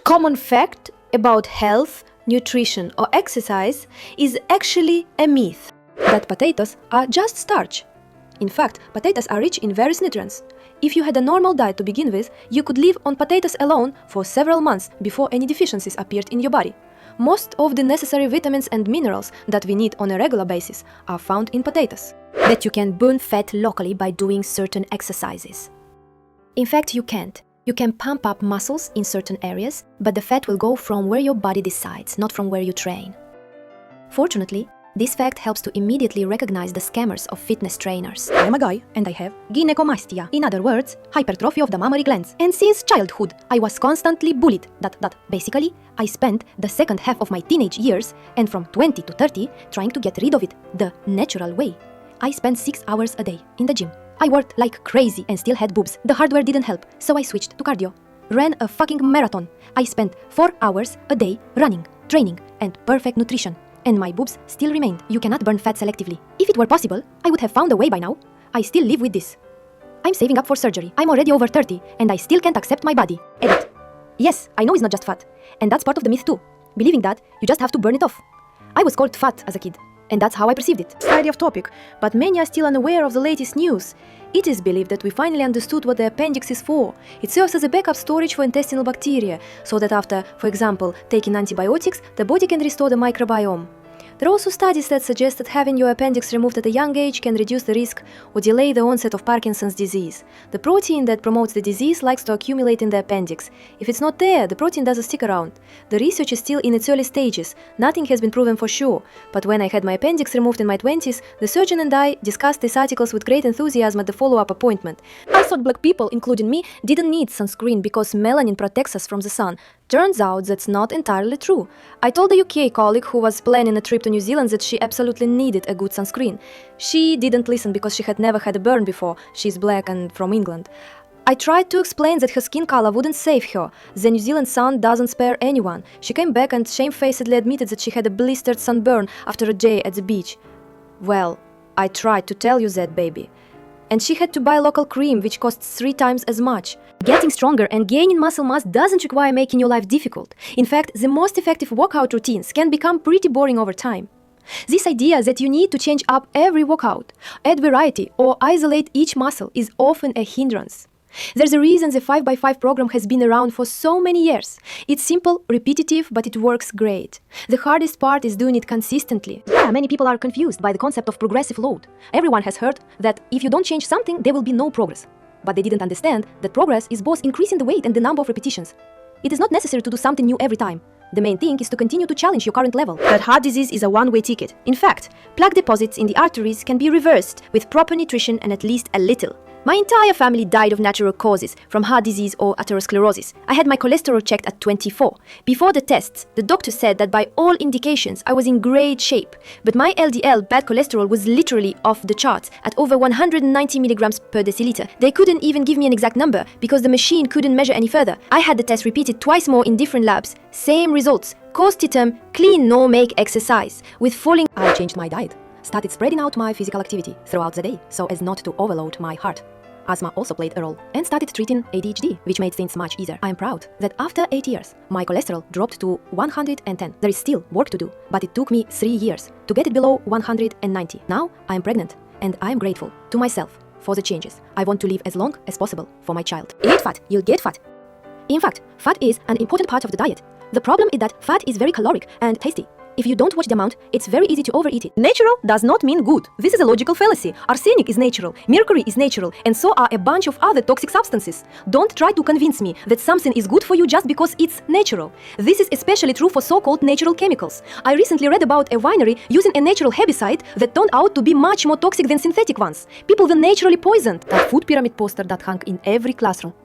common fact about health, nutrition or exercise is actually a myth. That potatoes are just starch. In fact, potatoes are rich in various nutrients. If you had a normal diet to begin with, you could live on potatoes alone for several months before any deficiencies appeared in your body. Most of the necessary vitamins and minerals that we need on a regular basis are found in potatoes. That you can burn fat locally by doing certain exercises. In fact, you can't. You can pump up muscles in certain areas, but the fat will go from where your body decides, not from where you train. Fortunately, this fact helps to immediately recognize the scammers of fitness trainers. I'm a guy and I have gynecomastia, in other words, hypertrophy of the mammary glands. And since childhood, I was constantly bullied. Basically, I spent the second half of my teenage years, and from 20 to 30, trying to get rid of it the natural way. I spent 6 hours a day in the gym. I worked like crazy and still had boobs. The hardware didn't help, so I switched to cardio. Ran a fucking marathon. I spent 4 hours a day running, training, and perfect nutrition. And my boobs still remained. You cannot burn fat selectively. If it were possible, I would have found a way by now. I still live with this. I'm saving up for surgery. I'm already over 30 and I still can't accept my body. Edit. Yes, I know it's not just fat. And that's part of the myth too. Believing that you just have to burn it off. I was called fat as a kid. And that's how I perceived it. Slightly off topic, but many are still unaware of the latest news. It is believed that we finally understood what the appendix is for. It serves as a backup storage for intestinal bacteria, so that after, for example, taking antibiotics, the body can restore the microbiome. There are also studies that suggest that having your appendix removed at a young age can reduce the risk or delay the onset of Parkinson's disease. The protein that promotes the disease likes to accumulate in the appendix. If it's not there, the protein doesn't stick around. The research is still in its early stages. Nothing has been proven for sure. But when I had my appendix removed in my 20s, the surgeon and I discussed these articles with great enthusiasm at the follow-up appointment. I thought black people, including me, didn't need sunscreen because melanin protects us from the sun. Turns out that's not entirely true. I told a UK colleague who was planning a trip to New Zealand that she absolutely needed a good sunscreen. She didn't listen because she had never had a burn before. She's black and from England. I tried to explain that her skin color wouldn't save her. The New Zealand sun doesn't spare anyone. She came back and shamefacedly admitted that she had a blistered sunburn after a day at the beach. Well, I tried to tell you that, baby. And she had to buy local cream, which costs 3 times as much. Getting stronger and gaining muscle mass doesn't require making your life difficult. In fact, the most effective workout routines can become pretty boring over time. This idea that you need to change up every workout, add variety, or isolate each muscle is often a hindrance. There's a reason the 5x5 program has been around for so many years. It's simple, repetitive, but it works great. The hardest part is doing it consistently. Yeah, many people are confused by the concept of progressive load. Everyone has heard that if you don't change something, there will be no progress. But they didn't understand that progress is both increasing the weight and the number of repetitions. It is not necessary to do something new every time. The main thing is to continue to challenge your current level. But heart disease is a one-way ticket. In fact, plaque deposits in the arteries can be reversed with proper nutrition and at least a little. My entire family died of natural causes, from heart disease or atherosclerosis. I had my cholesterol checked at 24. Before the tests, the doctor said that by all indications I was in great shape. But my LDL, bad cholesterol, was literally off the charts at over 190 milligrams per deciliter. They couldn't even give me an exact number because the machine couldn't measure any further. I had the test repeated twice more in different labs. Same results. Cost term, clean, no make exercise. With falling, I changed my diet. Started spreading out my physical activity throughout the day so as not to overload my heart. Asthma also played a role, and started treating ADHD, which made things much easier. I'm proud that after 8 years, my cholesterol dropped to 110. There is still work to do, but it took me 3 years to get it below 190. Now I'm pregnant, and I'm grateful to myself for the changes. I want to live as long as possible for my child. Eat fat, you'll get fat. In fact, fat is an important part of the diet. The problem is that fat is very caloric and tasty. If you don't watch the amount, it's very easy to overeat it. Natural does not mean good. This is a logical fallacy. Arsenic is natural, mercury is natural, and so are a bunch of other toxic substances. Don't try to convince me that something is good for you just because it's natural. This is especially true for so-called natural chemicals. I recently read about a winery using a natural herbicide that turned out to be much more toxic than synthetic ones. People were naturally poisoned. That food pyramid poster that hung in every classroom.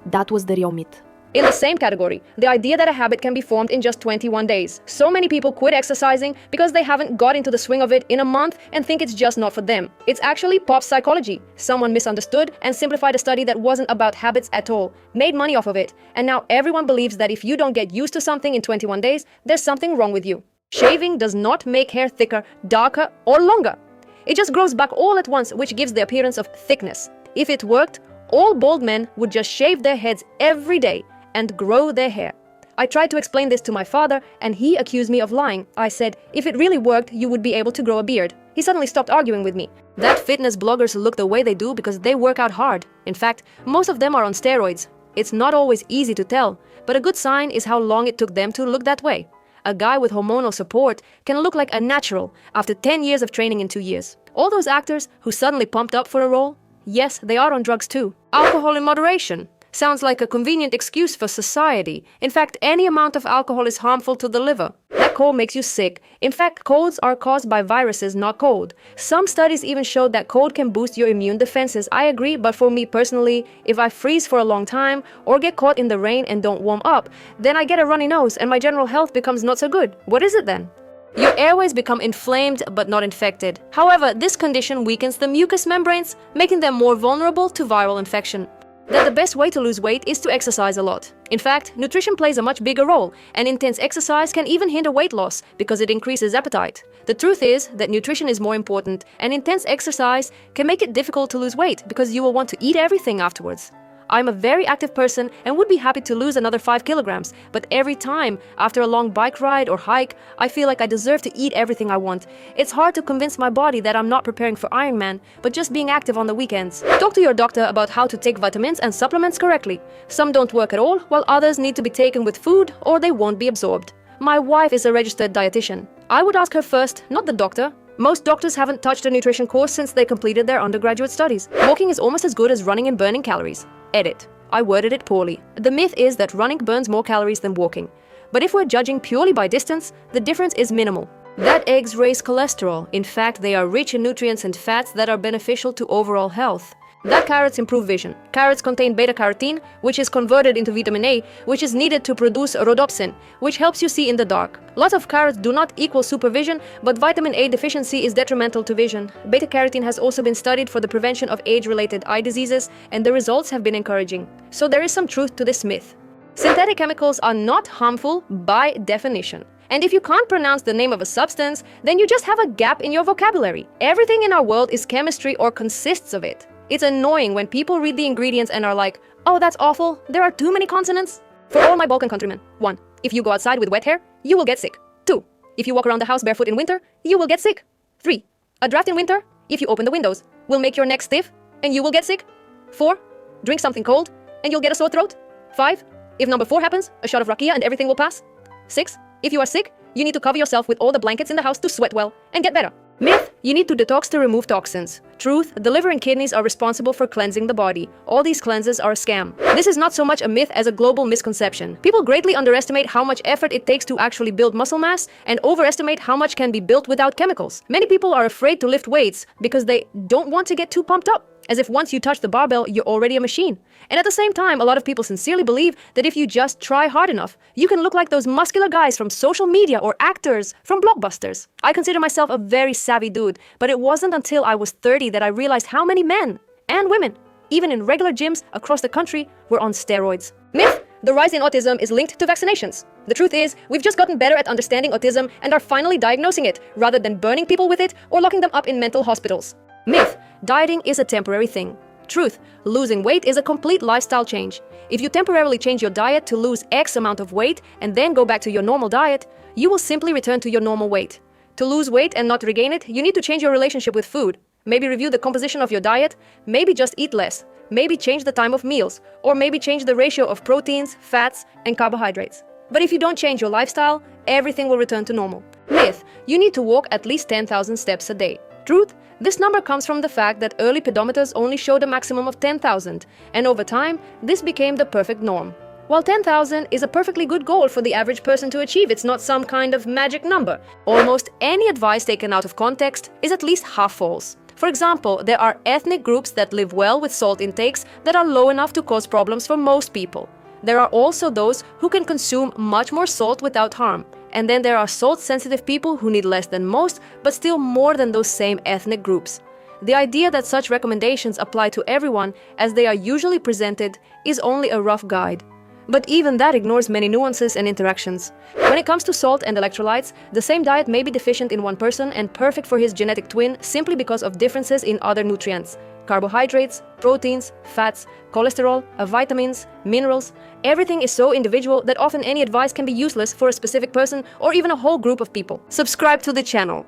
That was the real myth. In the same category, the idea that a habit can be formed in just 21 days. So many people quit exercising because they haven't got into the swing of it in a month and think it's just not for them. It's actually pop psychology. Someone misunderstood and simplified a study that wasn't about habits at all, made money off of it, and now everyone believes that if you don't get used to something in 21 days, there's something wrong with you. Shaving does not make hair thicker, darker, or longer. It just grows back all at once, which gives the appearance of thickness. If it worked, all bald men would just shave their heads every day and grow their hair. I tried to explain this to my father, and he accused me of lying. I said, if it really worked, you would be able to grow a beard. He suddenly stopped arguing with me. That fitness bloggers look the way they do because they work out hard. In fact, most of them are on steroids. It's not always easy to tell, but a good sign is how long it took them to look that way. A guy with hormonal support can look like a natural after 10 years of training in 2 years. All those actors who suddenly pumped up for a role, yes, they are on drugs too. Alcohol in moderation sounds like a convenient excuse for society. In fact, any amount of alcohol is harmful to the liver. That cold makes you sick. In fact, colds are caused by viruses, not cold. Some studies even showed that cold can boost your immune defenses. I agree, but for me personally, if I freeze for a long time or get caught in the rain and don't warm up, then I get a runny nose and my general health becomes not so good. What is it then? Your airways become inflamed but not infected. However, this condition weakens the mucous membranes, making them more vulnerable to viral infection. That the best way to lose weight is to exercise a lot. In fact, nutrition plays a much bigger role, and intense exercise can even hinder weight loss because it increases appetite. The truth is that nutrition is more important, and intense exercise can make it difficult to lose weight because you will want to eat everything afterwards. I'm a very active person and would be happy to lose another 5 kilograms, but every time after a long bike ride or hike, I feel like I deserve to eat everything I want. It's hard to convince my body that I'm not preparing for Ironman, but just being active on the weekends. Talk to your doctor about how to take vitamins and supplements correctly. Some don't work at all, while others need to be taken with food or they won't be absorbed. My wife is a registered dietitian. I would ask her first, not the doctor. Most doctors haven't touched a nutrition course since they completed their undergraduate studies. Walking is almost as good as running and burning calories. Edit. I worded it poorly. The myth is that running burns more calories than walking. But if we're judging purely by distance, the difference is minimal. That eggs raise cholesterol. In fact, they are rich in nutrients and fats that are beneficial to overall health. That carrots improve vision. Carrots contain beta-carotene, which is converted into vitamin A, which is needed to produce rhodopsin, which helps you see in the dark. Lots of carrots do not equal supervision, but vitamin A deficiency is detrimental to vision. Beta-carotene has also been studied for the prevention of age-related eye diseases, and the results have been encouraging. So there is some truth to this myth. Synthetic chemicals are not harmful by definition. And if you can't pronounce the name of a substance, then you just have a gap in your vocabulary. Everything in our world is chemistry or consists of it. It's annoying when people read the ingredients and are like, oh, that's awful, there are too many consonants. For all my Balkan countrymen, 1. If you go outside with wet hair, you will get sick. 2. If you walk around the house barefoot in winter, you will get sick. 3. A draft in winter, if you open the windows, will make your neck stiff and you will get sick. 4. Drink something cold and you'll get a sore throat. 5. If number 4 happens, a shot of rakia and everything will pass. 6. If you are sick, you need to cover yourself with all the blankets in the house to sweat well and get better. Myth, you need to detox to remove toxins. Truth, the liver and kidneys are responsible for cleansing the body. All these cleanses are a scam. This is not so much a myth as a global misconception. People greatly underestimate how much effort it takes to actually build muscle mass and overestimate how much can be built without chemicals. Many people are afraid to lift weights because they don't want to get too pumped up, as if once you touch the barbell, you're already a machine. And at the same time, a lot of people sincerely believe that if you just try hard enough, you can look like those muscular guys from social media or actors from blockbusters. I consider myself a very savvy dude, but it wasn't until I was 30 that I realized how many men and women, even in regular gyms across the country, were on steroids. Myth, the rise in autism is linked to vaccinations. The truth is, we've just gotten better at understanding autism and are finally diagnosing it, rather than burning people with it or locking them up in mental hospitals. Myth, dieting is a temporary thing. Truth, losing weight is a complete lifestyle change. If you temporarily change your diet to lose X amount of weight and then go back to your normal diet, you will simply return to your normal weight. To lose weight and not regain it, you need to change your relationship with food. Maybe review the composition of your diet, maybe just eat less, maybe change the time of meals, or maybe change the ratio of proteins, fats, and carbohydrates. But if you don't change your lifestyle, everything will return to normal. Myth, you need to walk at least 10,000 steps a day. Truth, this number comes from the fact that early pedometers only showed a maximum of 10,000, and over time, this became the perfect norm. While 10,000 is a perfectly good goal for the average person to achieve, it's not some kind of magic number. Almost any advice taken out of context is at least half false. For example, there are ethnic groups that live well with salt intakes that are low enough to cause problems for most people. There are also those who can consume much more salt without harm. And then there are salt-sensitive people who need less than most, but still more than those same ethnic groups. The idea that such recommendations apply to everyone, as they are usually presented, is only a rough guide. But even that ignores many nuances and interactions. When it comes to salt and electrolytes, the same diet may be deficient in one person and perfect for his genetic twin simply because of differences in other nutrients. Carbohydrates, proteins, fats, cholesterol, vitamins, minerals. Everything is so individual that often any advice can be useless for a specific person or even a whole group of people. Subscribe to the channel.